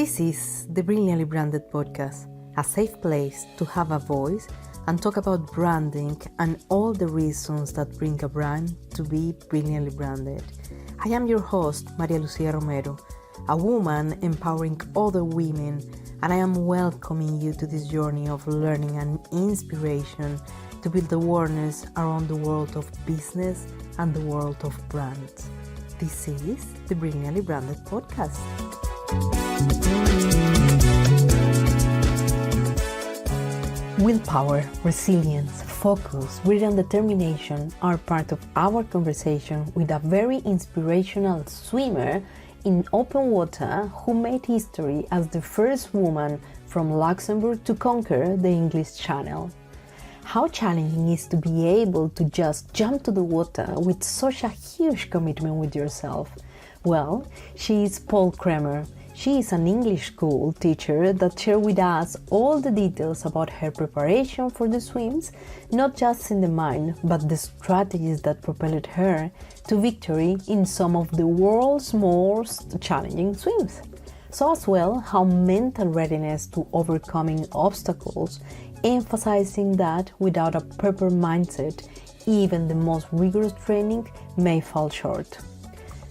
This is the Brilliantly Branded podcast, a safe place to have a voice and talk about branding and all the reasons that bring a brand to be brilliantly branded. I am your host, Maria Lucia Romero, a woman empowering other women, and I am welcoming you to this journey of learning and inspiration to build awareness around the world of business and the world of brands. This is the Brilliantly Branded podcast. Willpower, resilience, focus, grit and determination are part of our conversation with a very inspirational swimmer in open water who made history as the first woman from Luxembourg to conquer the English Channel. How challenging it is to be able to just jump to the water with such a huge commitment with yourself? Well, she is Paule Kremer. She is an English school teacher that shared with us all the details about her preparation for the swims, not just in the mind, but the strategies that propelled her to victory in some of the world's most challenging swims. So as well, how mental readiness to overcoming obstacles, emphasizing that without a proper mindset, even the most rigorous training may fall short.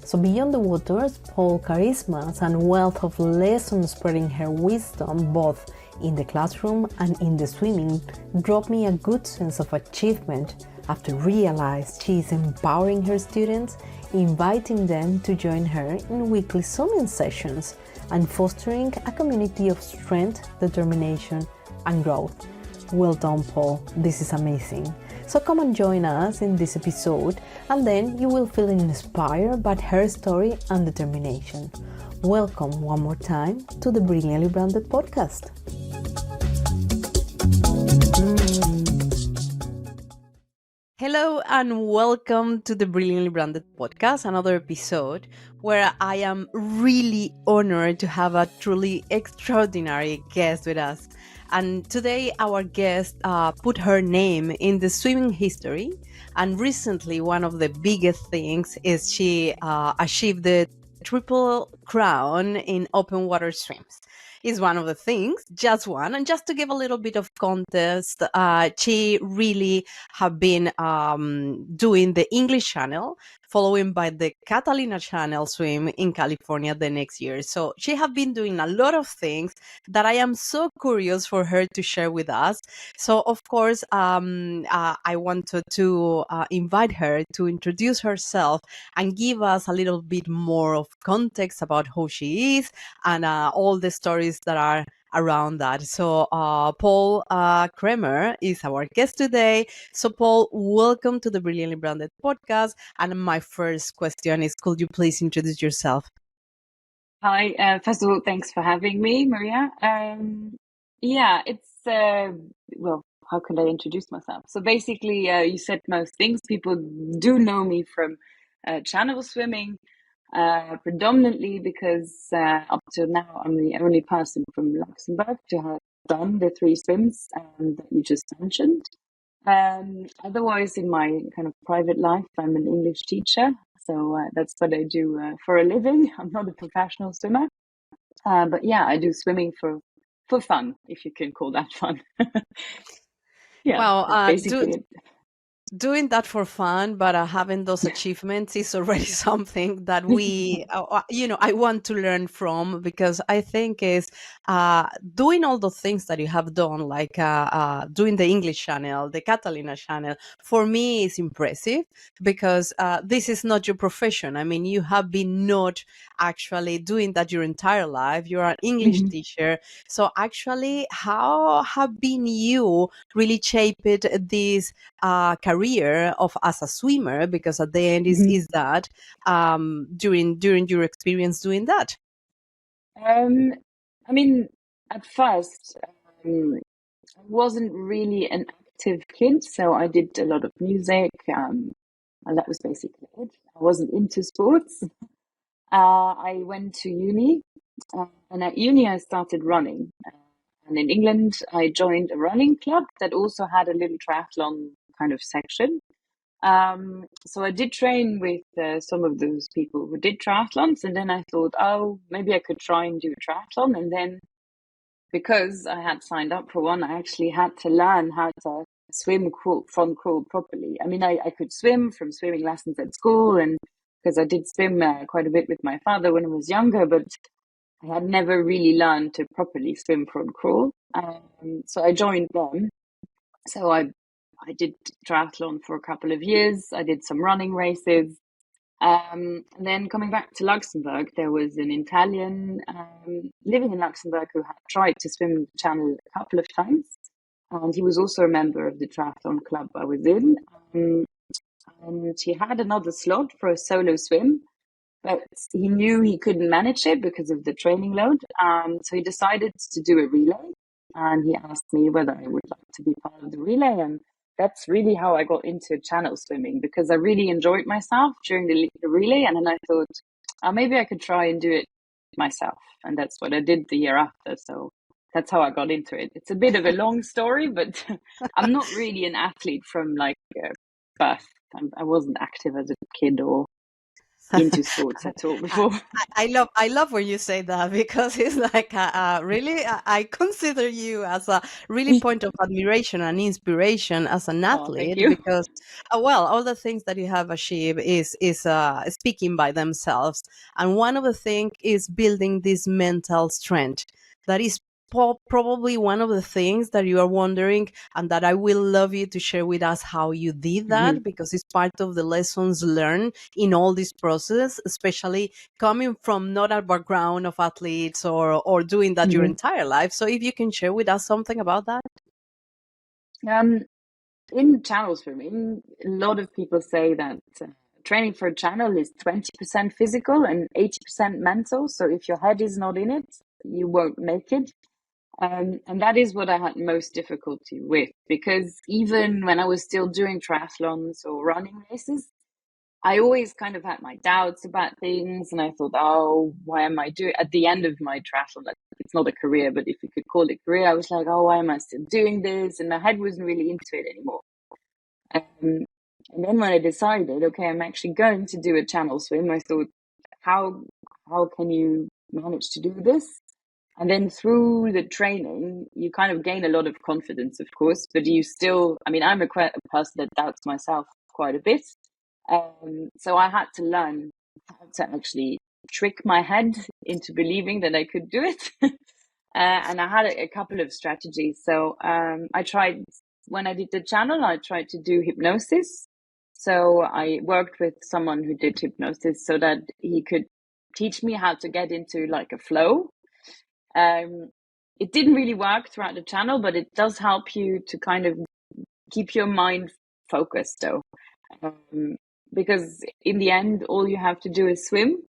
So beyond the waters, Paule's charisma and wealth of lessons spreading her wisdom both in the classroom and in the swimming drove me a good sense of achievement after realized she is empowering her students, inviting them to join her in weekly swimming sessions and fostering a community of strength, determination and growth. Well done, Paule. This is amazing. So come and join us in this episode and then you will feel inspired by her story and determination. Welcome one more time to the Brilliantly Branded podcast. Hello and welcome to the Brilliantly Branded podcast, another episode where I am really honored to have a truly extraordinary guest with us. And today our guest put her name in the swimming history. And recently one of the biggest things is she achieved the triple crown in open water swims. Is one of the things, just one. And just to give a little bit of context, she really have been doing the English Channel, following by the Catalina Channel swim in California the next year. So she have been doing a lot of things that I am so curious for her to share with us. So of course, I wanted to invite her to introduce herself and give us a little bit more of context about who she is and all the stories that are around that. So Paule Kremer is our guest today. So Paule, welcome to the Brilliantly Branded podcast. And my first question is, could you please introduce yourself? Hi, first of all, thanks for having me, Maria. Well, how can I introduce myself? So basically, you said most things. People do know me from channel swimming, predominantly because up to now, I'm the only person from Luxembourg to have done the 3 swims that you just mentioned. Otherwise, in my kind of private life, I'm an English teacher. So that's what I do for a living. I'm not a professional swimmer. But yeah, I do swimming for fun, if you can call that fun. Yeah, Well, that's basically it. doing that for fun, but having those achievements is already something that we, I want to learn from, because I think is doing all the things that you have done, like doing the English Channel, the Catalina Channel, for me is impressive because this is not your profession. I mean, you have been not actually doing that your entire life. You're an English teacher. So actually, how have been you really shaped this career of as a swimmer, because at the end is that during your experience doing that? I mean, at first, I wasn't really an active kid, so I did a lot of music, and that was basically it. I wasn't into sports. I went to uni, and at uni I started running. And in England, I joined a running club that also had a little triathlon kind of section. So I did train with some of those people who did triathlons, and then I thought, oh, maybe I could try and do a triathlon. And then because I had signed up for one, I actually had to learn how to swim front crawl properly. I mean, I could swim from swimming lessons at school, and because I did swim quite a bit with my father when I was younger, but I had never really learned to properly swim front crawl. So I joined them. So I did triathlon for a couple of years. I did some running races. And then coming back to Luxembourg, there was an Italian living in Luxembourg who had tried to swim the channel a couple of times. And he was also a member of the triathlon club I was in. And he had another slot for a solo swim, but he knew he couldn't manage it because of the training load. So he decided to do a relay, and he asked me whether I would like to be part of the relay. And that's really how I got into channel swimming, because I really enjoyed myself during the relay. And then I thought, oh, maybe I could try and do it myself. And that's what I did the year after. So that's how I got into it. It's a bit of a long story, but I'm not really an athlete from like birth. I wasn't active as a kid or into sports at all I, before. I love when you say that because it's like really I consider you as a really point of admiration and inspiration as an Oh, thank athlete you. because well all the things that you have achieved is speaking by themselves, and one of the things is building this mental strength that is probably one of the things that you are wondering, and that I will love you to share with us how you did that, because it's part of the lessons learned in all this process, especially coming from not a background of athletes or doing that your entire life. So if you can share with us something about that. Um, in channel swimming, a lot of people say that training for a channel is 20% physical and 80% mental. So if your head is not in it, you won't make it. And that is what I had most difficulty with, because even when I was still doing triathlons or running races, I always kind of had my doubts about things, and I thought, oh, why am I doing at the end of my triathlon? Like, it's not a career, but if you could call it career, I was like, oh, why am I still doing this? And my head wasn't really into it anymore. Um, and then when I decided, okay, I'm actually going to do a channel swim, I thought, how how can you manage to do this? And then through the training, you kind of gain a lot of confidence, of course, but you still, I mean, I'm a person that doubts myself quite a bit. So I had to learn how to actually trick my head into believing that I could do it. And I had a couple of strategies. So I tried, when I did the channel, I tried to do hypnosis. So I worked with someone who did hypnosis so that he could teach me how to get into like a flow. It didn't really work throughout the channel, but it does help you to kind of keep your mind focused though. Um, because in the end, all you have to do is swim.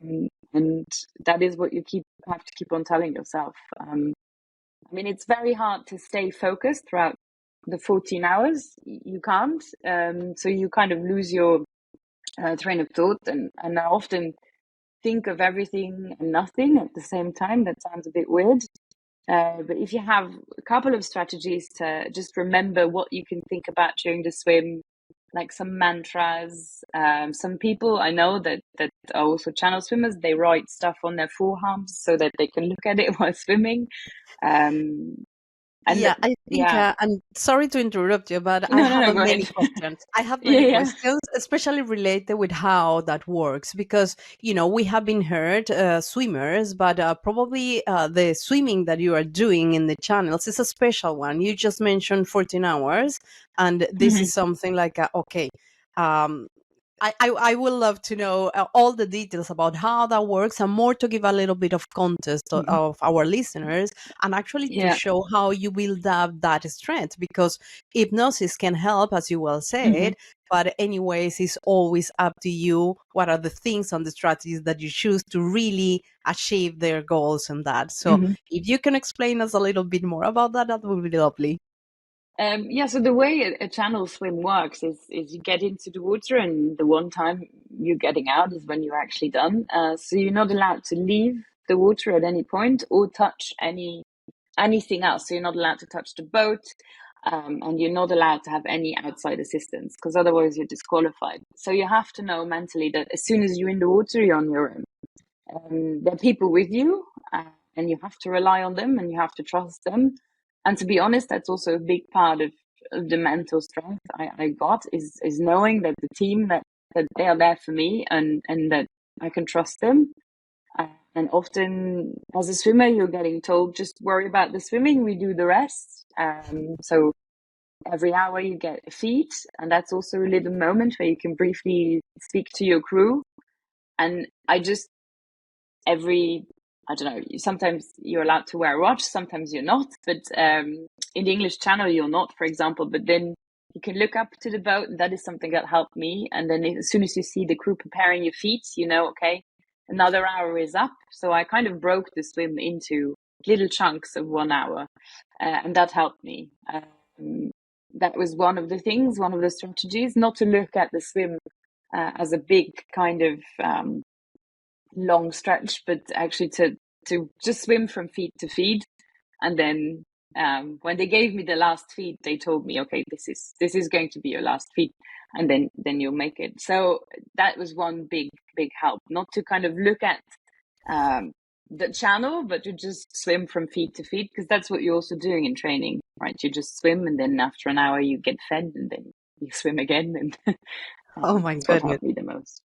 And that is what you have to keep on telling yourself. I mean, it's very hard to stay focused throughout the 14 hours. You can't. So you kind of lose your train of thought. And I often think of everything and nothing at the same time. That sounds a bit weird. But if you have a couple of strategies to just remember what you can think about during the swim, like some mantras. Some people I know that are also channel swimmers, they write stuff on their forearms so that they can look at it while swimming. Um, and Yeah, I think, yeah, and sorry to interrupt you, but I no, no, have no, go many ahead. questions. I have Yeah, many yeah. questions, especially related with how that works, because, we have been heard swimmers, but probably the swimming that you are doing in the channels is a special one. You just mentioned 14 hours, and this is something like, okay, um, I would love to know all the details about how that works, and more to give a little bit of context of our listeners, and actually to Yeah. show how you build up that strength, because hypnosis can help, as you well Hmm. said, but anyways, it's always up to you what are the things and the strategies that you choose to really achieve their goals and that. So Hmm. if you can explain us a little bit more about that, that would be lovely. Yeah, so the way a channel swim works is you get into the water, and the one time you're getting out is when you're actually done. So you're not allowed to leave the water at any point or touch anything else. So you're not allowed to touch the boat. and you're not allowed to have any outside assistance because otherwise you're disqualified. So you have to know mentally that as soon as you're in the water, you're on your own. There are people with you, and you have to rely on them and you have to trust them. And to be honest, that's also a big part of the mental strength I got is knowing that the team that they are there for me and that I can trust them. And often as a swimmer, you're getting told, just worry about the swimming, we do the rest. So every hour you get a feed, and that's also a little moment where you can briefly speak to your crew. And I don't know, sometimes you're allowed to wear a watch, sometimes you're not, but in the English Channel you're not, for example, but then you can look up to the boat, and that is something that helped me. And then as soon as you see the crew preparing your feet, you know, okay, another hour is up. So I kind of broke the swim into little chunks of 1 hour, and that helped me. That was one of the things, one of the strategies, not to look at the swim as a big kind of long stretch, but actually to just swim from feed to feed. And then when they gave me the last feed, they told me, okay, this is going to be your last feed, and then you'll make it. So that was one big help, not to kind of look at the channel, but to just swim from feed to feed, because that's what you're also doing in training, right? You just swim, and then after an hour you get fed, and then you swim again, and Oh my that's what goodness. helped me the most.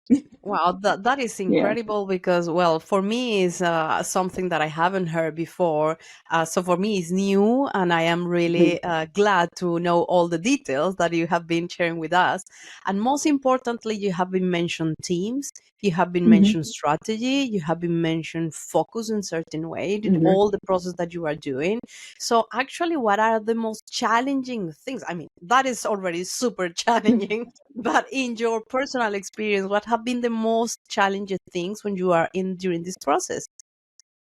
Wow, that is Yeah. incredible because, well, for me is something that I haven't heard before. So for me, it's new, and I am really glad to know all the details that you have been sharing with us. And most importantly, you have been mentioned teams, you have been Mhm. mentioned strategy, you have been mentioned focus in certain way in Mhm. all the process that you are doing. So actually, what are the most challenging things? I mean, that is already super challenging. But in your personal experience, what have been the most challenging things when you are in during this process?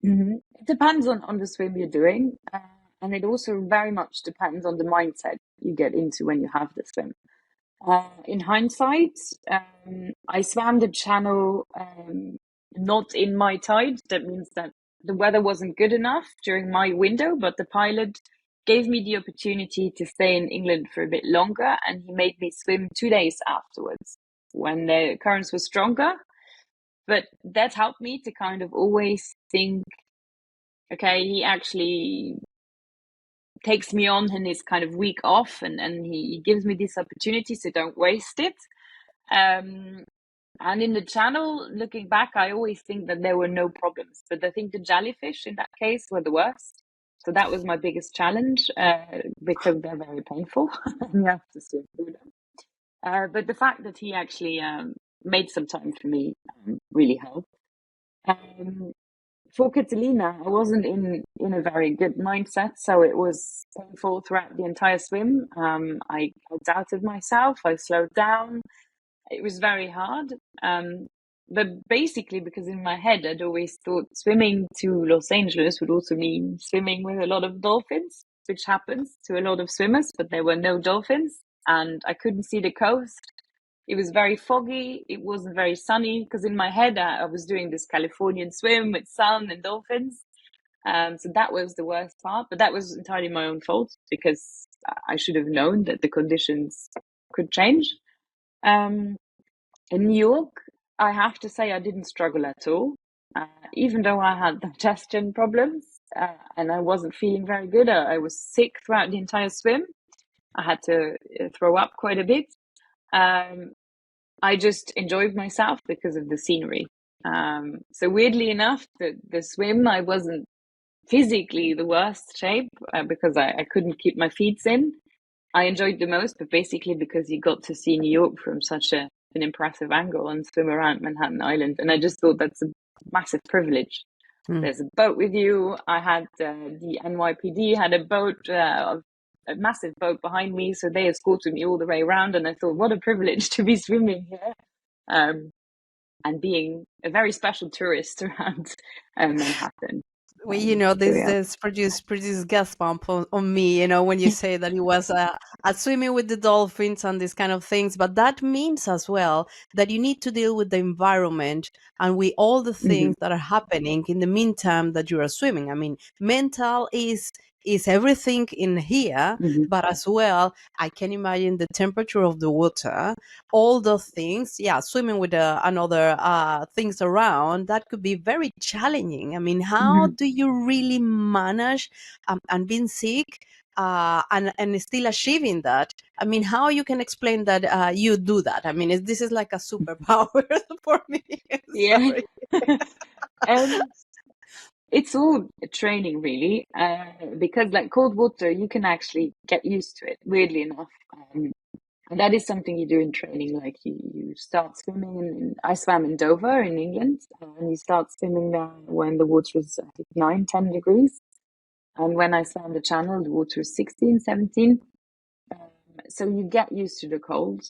It depends on the swim you're doing, and it also very much depends on the mindset you get into when you have the swim. In hindsight, I swam the channel not in my tide. That means that the weather wasn't good enough during my window, but the pilot gave me the opportunity to stay in England for a bit longer, and he made me swim 2 days afterwards when the currents were stronger. But that helped me to kind of always think, okay, he actually takes me on in his kind of week off, and he gives me this opportunity, so don't waste it. And in the channel, looking back, I always think that there were no problems, but I think the jellyfish in that case were the worst. So that was my biggest challenge, because they're very painful and you have to swim through them. But the fact that he actually made some time for me really helped. Um, for Catalina, I wasn't in a very good mindset, so it was painful throughout the entire swim. I doubted myself. I slowed down. It was very hard. But basically, because in my head, I'd always thought swimming to Los Angeles would also mean swimming with a lot of dolphins, which happens to a lot of swimmers, but there were no dolphins, and I couldn't see the coast. It was very foggy. It wasn't very sunny because in my head, I was doing this Californian swim with sun and dolphins. So that was the worst part, but that was entirely my own fault because I should have known that the conditions could change. Um, in New York, I have to say I didn't struggle at all, even though I had digestion problems and I wasn't feeling very good. I was sick throughout the entire swim. I had to throw up quite a bit. Um, I just enjoyed myself because of the scenery. So weirdly enough, the swim, I wasn't physically the worst shape because I couldn't keep my feet in. I enjoyed the most, but basically because you got to see New York from such an impressive angle and swim around Manhattan Island. And I just thought that's a massive privilege. Mm. There's a boat with you. I had the NYPD had a boat, a massive boat behind me. So they escorted me all the way around. And I thought, what a privilege to be swimming here. And being a very special tourist around Manhattan. Well, So yeah. this produce goosebump on me, when you say that it was at swimming with the dolphins and these kind of things. But that means as well that you need to deal with the environment and with all the Mm-hmm. things that are happening in the meantime that you are swimming. I mean, mental is everything in here, Hmm. but as well, I can imagine the temperature of the water, all those things. Yeah, swimming with another things around, that could be very challenging. I mean, how Hmm. do you really manage and being sick and still achieving that? I mean, how you can explain that you do that? I mean, this is like a superpower for me. Yeah. Sorry. um, it's all training, really, because like cold water, you can actually get used to it. Weirdly enough, and that is something you do in training. Like you start swimming, I swam in Dover in England, and you start swimming there when the water is, I think, 9, 10 degrees. And when I swam the channel, the water is 16, 17. So you get used to the cold.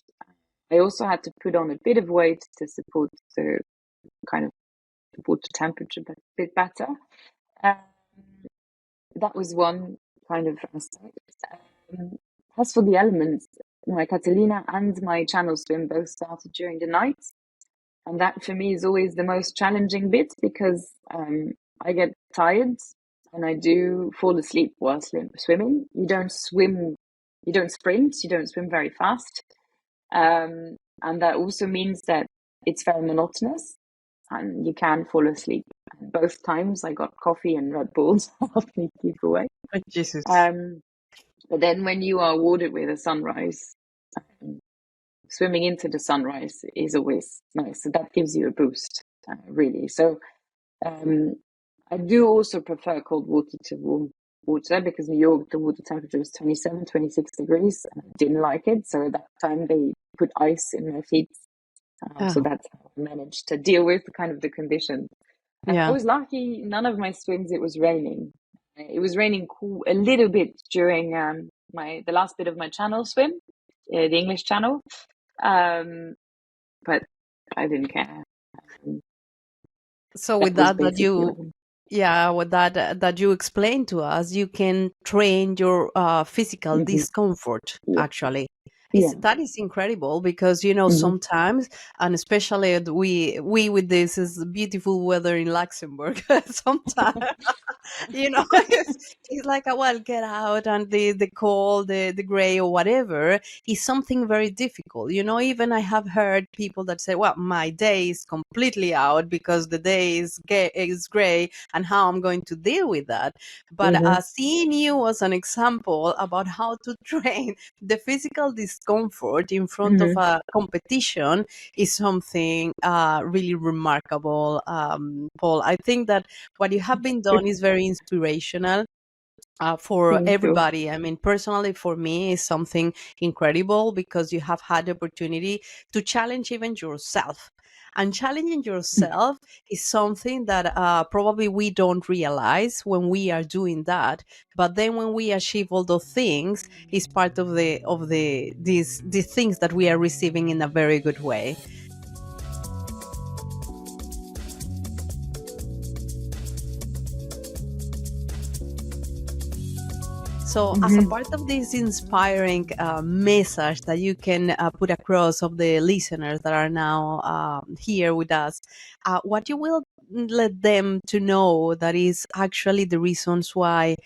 I also had to put on a bit of weight to support the kind of water temperature a bit better. Um, that was one kind of aspect. Um, as for the elements, my Catalina and my channel swim both started during the night. And that for me is always the most challenging bit because I get tired and I do fall asleep while swimming. You don't sprint, you don't swim very fast. And that also means that it's very monotonous and you can fall asleep. And both times I got coffee and Red Bulls to help me keep awake. Oh, Jesus. Um, but then when you are awarded with a sunrise, swimming into the sunrise is always nice. So that gives you a boost, really. So um, I do also prefer cold water to warm water because New York, the water temperature was 27, 26 degrees. And I didn't like it. So at that time, they put ice in my feet. So Oh, that's how I managed to deal with kind of the conditions. I yeah. was lucky, none of my swims, it was raining. It was raining a little bit during the last bit of my channel swim, the English channel. Um, but I didn't care. Um, So that with was that basically you, all. yeah, with that you explained to us, you can train your physical Hmm. discomfort. Yeah, Actually, it's yeah. that is incredible because Hmm. sometimes, and especially we with this is beautiful weather in Luxembourg. Sometimes it's like well, get out, and the cold, the gray or whatever is something very difficult. Even I have heard people that say, well, my day is completely out because the day is gray, and how I'm going to deal with that. But Hmm. seeing you as an example about how to train the physical discomfort in front of Hmm. a competition is something really remarkable, Paul. I think that what you have been done is very inspirational for Thank you. everybody. I mean, personally, for me, is something incredible because you have had the opportunity to challenge even yourself. And challenging yourself is something that probably we don't realize when we are doing that. But then when we achieve all those things, is part of these things that we are receiving in a very good way. So, as a Hmm. part of this inspiring message that you can put across of the listeners that are now here with us, what you will let them to know that is actually the reasons why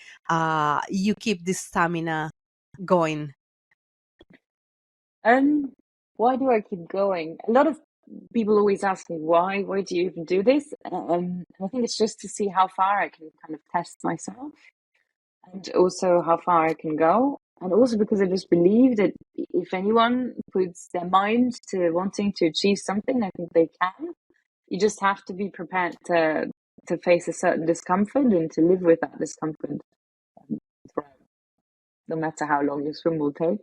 you keep this stamina going. Um, why do I keep going? A lot of people always ask me why. Why do you even do this? I think it's just to see how far I can kind of test myself, and also how far I can go. And also because I just believe that if anyone puts their mind to wanting to achieve something, I think they can. You just have to be prepared to face a certain discomfort and to live with that discomfort, for, no matter how long your swim will take.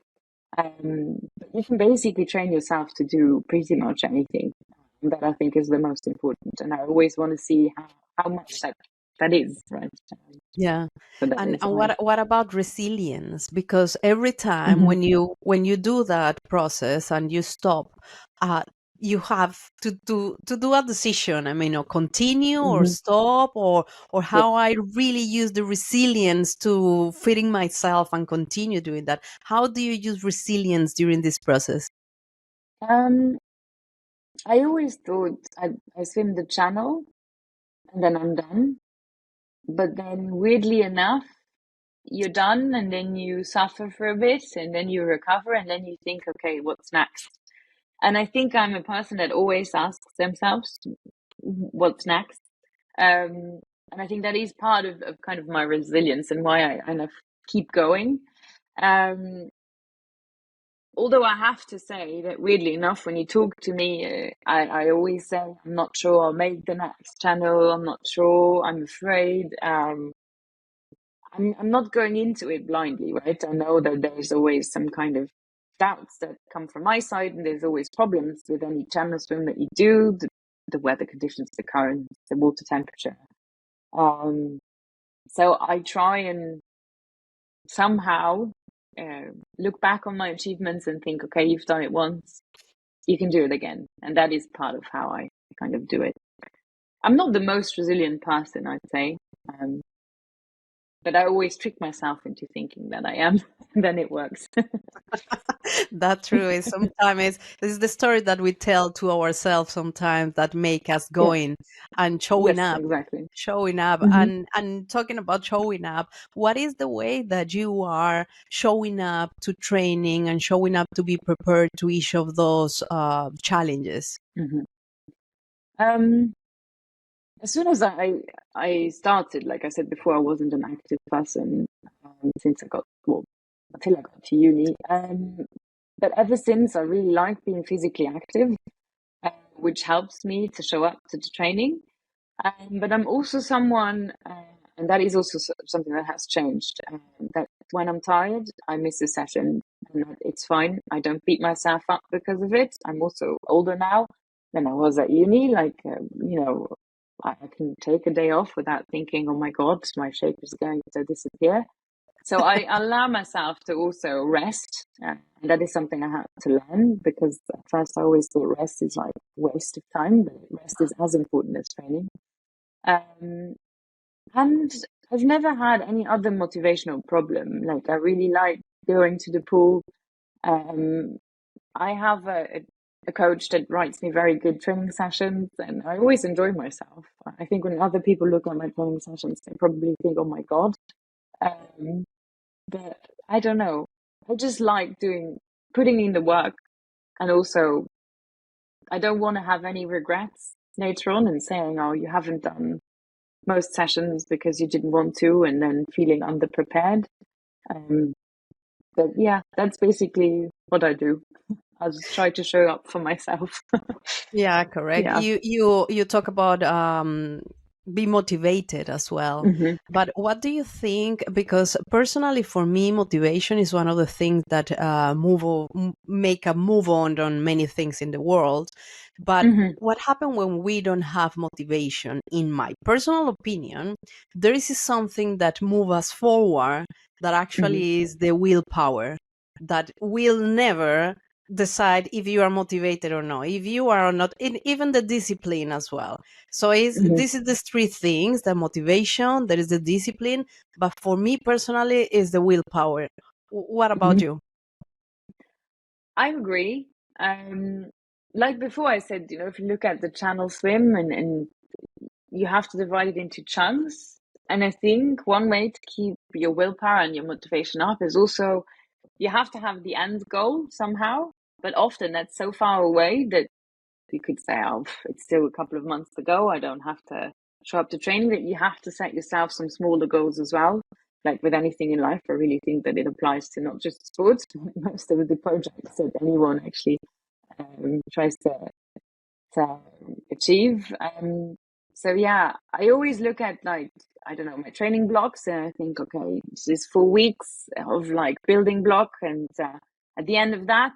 But you can basically train yourself to do pretty much anything. That I think is the most important, and I always want to see how much that is, right? Yeah. So that And is and why. what about resilience? Because every time Hmm. when you do that process and you stop, uh you have to do a decision. I mean, or continue or Hmm. stop, or Yeah. how I really use the resilience to fitting myself and continue doing that. How do you use resilience during this process? Um, I always thought I swim the channel and then I'm done. But then, weirdly enough, you're done, and then you suffer for a bit, and then you recover, and then you think, okay, what's next? And I think I'm a person that always asks themselves, what's next? And I think that is part of kind of my resilience and why I kind of keep going. Although I have to say that, weirdly enough, when you talk to me, I always say, I'm not sure I'll make the next channel. I'm not sure. I'm afraid. I'm not going into it blindly, right? I know that there's always some kind of doubts that come from my side, and there's always problems with any channel swim that you do, the weather conditions, the current, the water temperature. So I try and somehow look back on my achievements and think, okay, you've done it once, you can do it again. And that is part of how I kind of do it. I'm not the most resilient person, I'd say. But I always trick myself into thinking that I am, and then it works. That's true. Sometimes this is the story that we tell to ourselves sometimes that make us Yes, going and showing yes, up. exactly. Showing up. Mm-hmm. And talking about showing up, what is the way that you are showing up to training and showing up to be prepared to each of those challenges? Mm-hmm. As soon as I started, like I said before, I wasn't an active person since I got, well, until I got to uni. But ever since, I really like being physically active, which helps me to show up to the training. But I'm also someone, and that is also something that has changed, that when I'm tired, I miss a session, and it's fine. I don't beat myself up because of it. I'm also older now than I was at uni. Like, I can take a day off without thinking, oh my God, my shape is going to disappear. So I allow myself to also rest. And that is something I had to learn, because at first I always thought rest is like a waste of time, but rest is as important as training. And I've never had any other motivational problem. Like, I really like going to the pool. I have a coach that writes me very good training sessions, and I always enjoy myself. I think when other people look at my training sessions, they probably think, oh my God. Um, but I don't know. I just like putting in the work, and also I don't want to have any regrets later on and saying, oh, you haven't done most sessions because you didn't want to, and then feeling underprepared. But yeah, that's basically what I do. I just try to show up for myself. Yeah, correct. Yeah. You talk about be motivated as well. Mm-hmm. But what do you think? Because personally, for me, motivation is one of the things that make a move on many things in the world. But Mm-hmm. what happens when we don't have motivation? In my personal opinion, there is something that move us forward that Mm-hmm. actually is the willpower that will never decide if you are motivated or not, if you are or not, even the discipline as well. So Mm-hmm. this is the three things: the motivation, there is the discipline, but for me personally is the willpower. What about Mm-hmm. you? I agree. Like before, I said, if you look at the channel swim, and you have to divide it into chunks. And I think one way to keep your willpower and your motivation up is also, you have to have the end goal somehow. But often that's so far away that you could say, oh, it's still a couple of months to go. I don't have to show up to training. That you have to set yourself some smaller goals as well. Like with anything in life, I really think that it applies to not just sports, but most of the projects that anyone actually tries to achieve. So yeah, I always look at, like, I don't know, my training blocks, and I think, okay, this is 4 weeks of like building block, and at the end of that,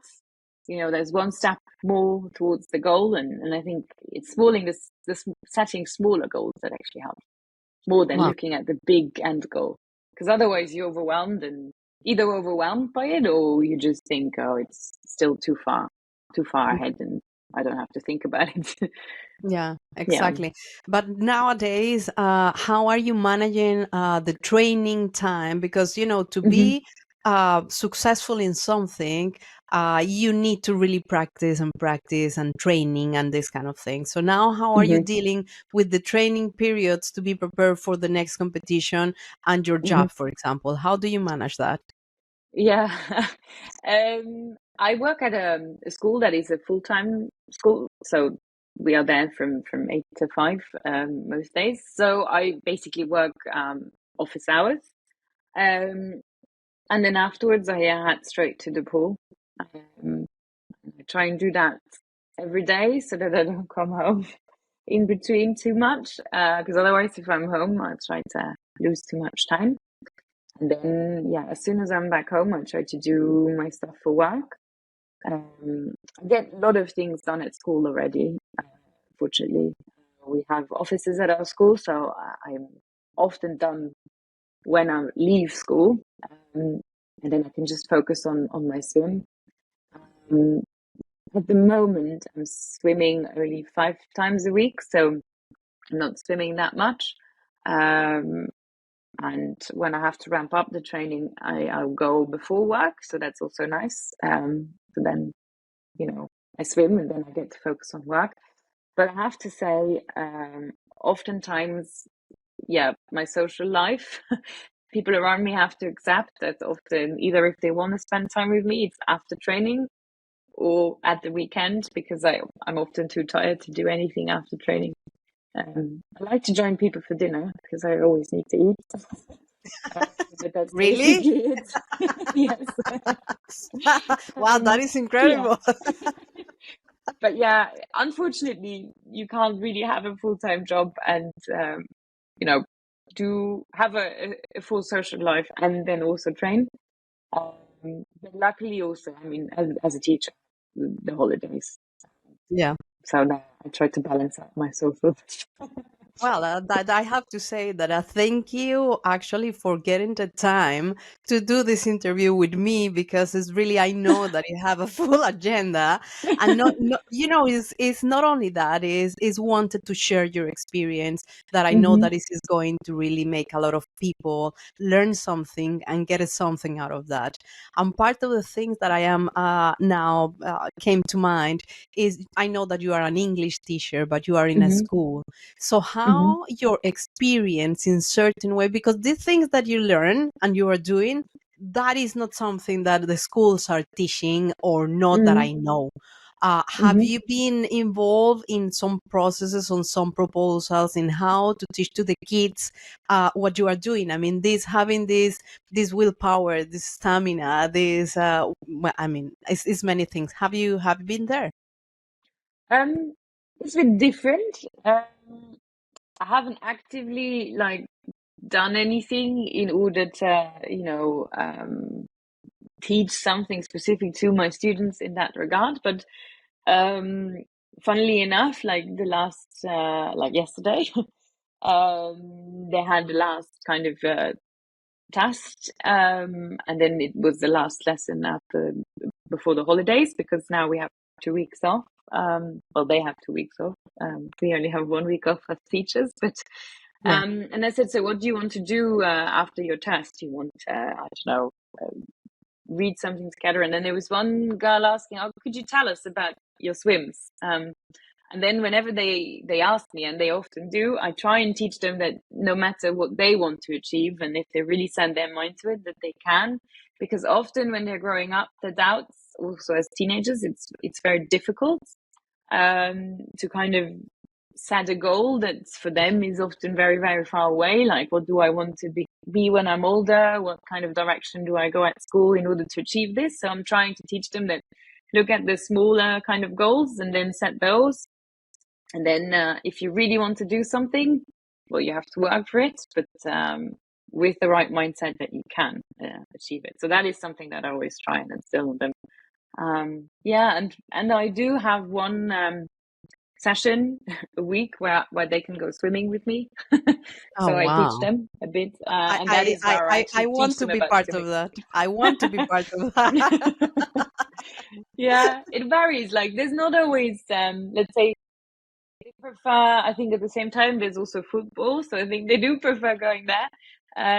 there's one step more towards the goal, and I think it's setting smaller goals that actually help more than Wow. looking at the big end goal, because otherwise you're overwhelmed, and either overwhelmed by it, or you just think, oh, it's still too far ahead, and I don't have to think about it. Yeah, Yeah. exactly. But nowadays, how are you managing the training time? Because, to Mm-hmm. be successful in something, you need to really practice and training and this kind of thing. So now, how are you Hmm. dealing with the training periods to be prepared for the next competition and your Hmm. job, for example? How do you manage that? Yeah. I work at a school that is a full-time school, so we are there from 8 to 5 most days. So I basically work office hours, um, and then afterwards I head straight to the pool. Um, I try and do that every day so that I don't come home in between too much, because otherwise, if I'm home, I try to lose too much time. And then, yeah, as soon as I'm back home, I try to do my stuff for work. I get a lot of things done at school already. Fortunately, we have offices at our school, so I'm often done when I leave school, um, and then I can just focus on my swim. Um, at the moment, I'm swimming only 5 times a week, so I'm not swimming that much. Um, and when I have to ramp up the training, I'll go before work, so that's also nice. So then, I swim and then I get to focus on work. But I have to say, oftentimes, yeah, my social life, people around me have to accept that often either if they want to spend time with me, it's after training or at the weekend because I'm often too tired to do anything after training. I like to join people for dinner because I always need to eat. But that's Really? basically it. Yes. Wow, that is Yeah. incredible. But yeah, unfortunately, you can't really have a full-time job and, you know, do have a full social life and then also train. But luckily also, I mean, as a teacher, the holidays. Yeah. So now I try to balance out my social. Well, that I have to say that I thank you actually for getting the time to do this interview with me because it's really I know that you have a full agenda and it's not only that is wanted to share your experience that I know Hmm. that is going to really make a lot of people learn something and get something out of that. And part of the things that I am now came to mind is I know that you are an English teacher, but you are in a Hmm. school. So Hmm. how your experience in certain way, because these things that you learn and you are doing, that is not something that the schools are teaching or not that Hmm. I know. Have Hmm. you been involved in some processes on some proposals in how to teach to the kids what you are doing? I mean, this having this willpower, this stamina, this I mean, it's many things. Have you been there? Um, it's been different. I haven't actively like done anything in order to, teach something specific to my students in that regard. But um, funnily enough, like the last, like yesterday, they had the last kind of test, and then it was the last lesson after before the holidays because now we have 2 weeks off. Well, they have 2 weeks off. We only have 1 week off as teachers, but Yeah. and I said, so what do you want to do after your test? You want, I don't know, read something together? And then there was one girl asking, "Oh, could you tell us about your swims?" And then whenever they ask me, and they often do, I try and teach them that no matter what they want to achieve, and if they really set their mind to it, that they can. Because often when they're growing up, the doubts, also as teenagers, it's very difficult to kind of set a goal that for them is often very, very far away. Like, what do I want to be when I'm older? What kind of direction do I go at school in order to achieve this? So I'm trying to teach them that look at the smaller kind of goals and then set those. And then if you really want to do something, well, you have to work for it, but with the right mindset that you can achieve it. So that is something that I always try and instill in them. Yeah, and I do have one session a week where they can go swimming with me. Oh So I teach wow. them a bit, and that is where I I actually want teach to them be about part of swimming. that. I want to be part of that. Yeah, it varies. Like, there's not always, let's say, they prefer, I think at the same time, there's also football. So I think they do prefer going there.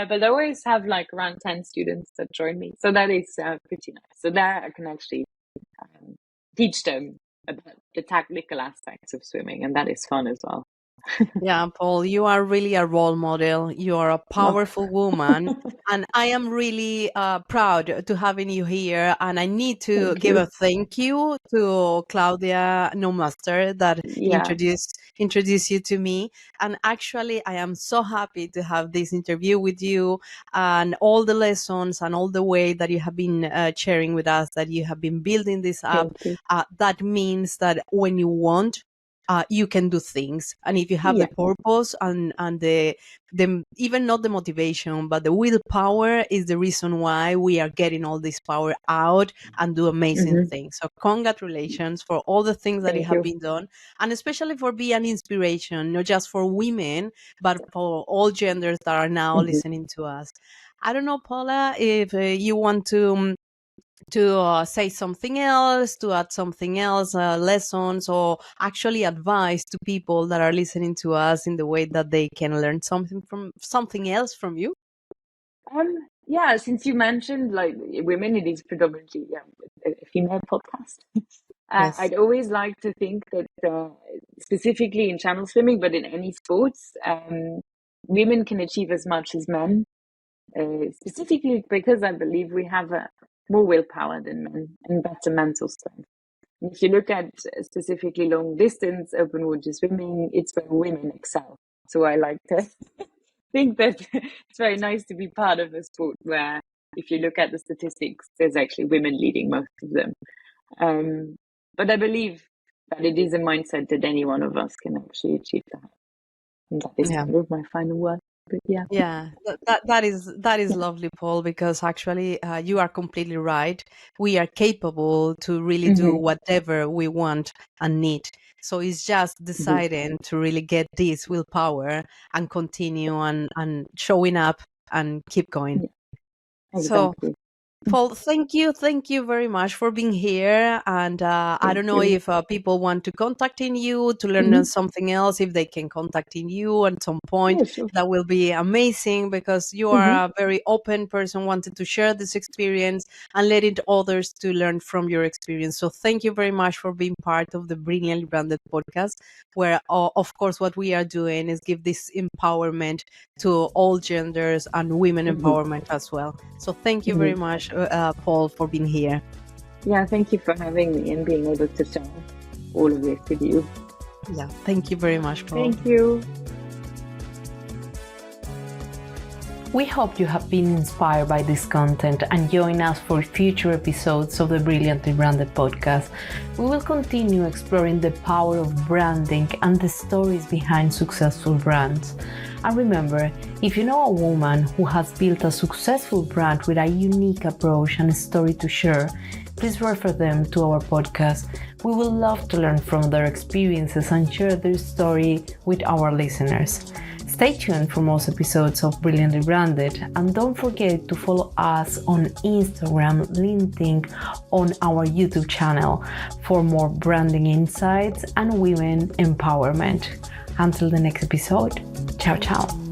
But I always have like around 10 students that join me. So that is pretty nice. So there I can actually teach them about the technical aspects of swimming, and that is fun as well. Yeah, Paul, you are really a role model. You are a Oh. powerful woman. And I am really proud to having you here. And I need to Thank give you. a thank you to Claudia Nomaster that Yeah, introduced you to me. And actually, I am so happy to have this interview with you and all the lessons and all the way that you have been sharing with us, that you have been building this up. thank you. That means that when you want, you can do things, and if you have the Yeah. purpose and the even not the motivation but the willpower is the reason why we are getting all this power out and do amazing Hmm. things. So congratulations for all the things that you Thank have you. been done, and especially for being an inspiration not just for women but for all genders that are now Hmm. listening to us. I don't know, Paula, if you want to say something else, to add something else, lessons, or actually advice to people that are listening to us in the way that they can learn something else from you. Yeah, since you mentioned like women, it is predominantly a female podcast. Yes. I'd always like to think that specifically in channel swimming, but in any sports, women can achieve as much as men. Specifically because I believe we have more willpower than men and better mental strength. And if you look at specifically long distance open water swimming, it's where women excel. So I like to think that it's very nice to be part of a sport where, if you look at the statistics, there's actually women leading most of them. But I believe that it is a mindset that any one of us can actually achieve that. And that is Yeah. kind of my final word. But yeah. Yeah, that is lovely, Paul, because actually you are completely right. We are capable to really do Mm-hmm. whatever we want and need. So it's just Mm-hmm. deciding to really get this willpower and continue and showing up and keep going. Yeah, So exactly. Paul, thank you very much for being here. And I Thank don't know you. if people want to contacting you to learn Mm-hmm. something else, if they can contacting you at some point. Yeah, sure. That will be amazing because you are Mm-hmm. a very open person, wanted to share this experience and letting others to learn from your experience. So thank you very much for being part of the Brilliantly Branded podcast, where of course what we are doing is give this empowerment to all genders and women Mm-hmm. empowerment as well. So thank you Mm-hmm. very much, Paul, for being here. Yeah, thank you for having me and being able to share all of this with you. Yeah, thank you very much, Paul. Thank you. We hope you have been inspired by this content and join us for future episodes of the Brilliantly Branded podcast. We will continue exploring the power of branding and the stories behind successful brands. And remember, if you know a woman who has built a successful brand with a unique approach and a story to share, please refer them to our podcast. We would love to learn from their experiences and share their story with our listeners. Stay tuned for most episodes of Brilliantly Branded, and don't forget to follow us on Instagram, LinkedIn, on our YouTube channel for more branding insights and women empowerment. Until the next episode, ciao ciao.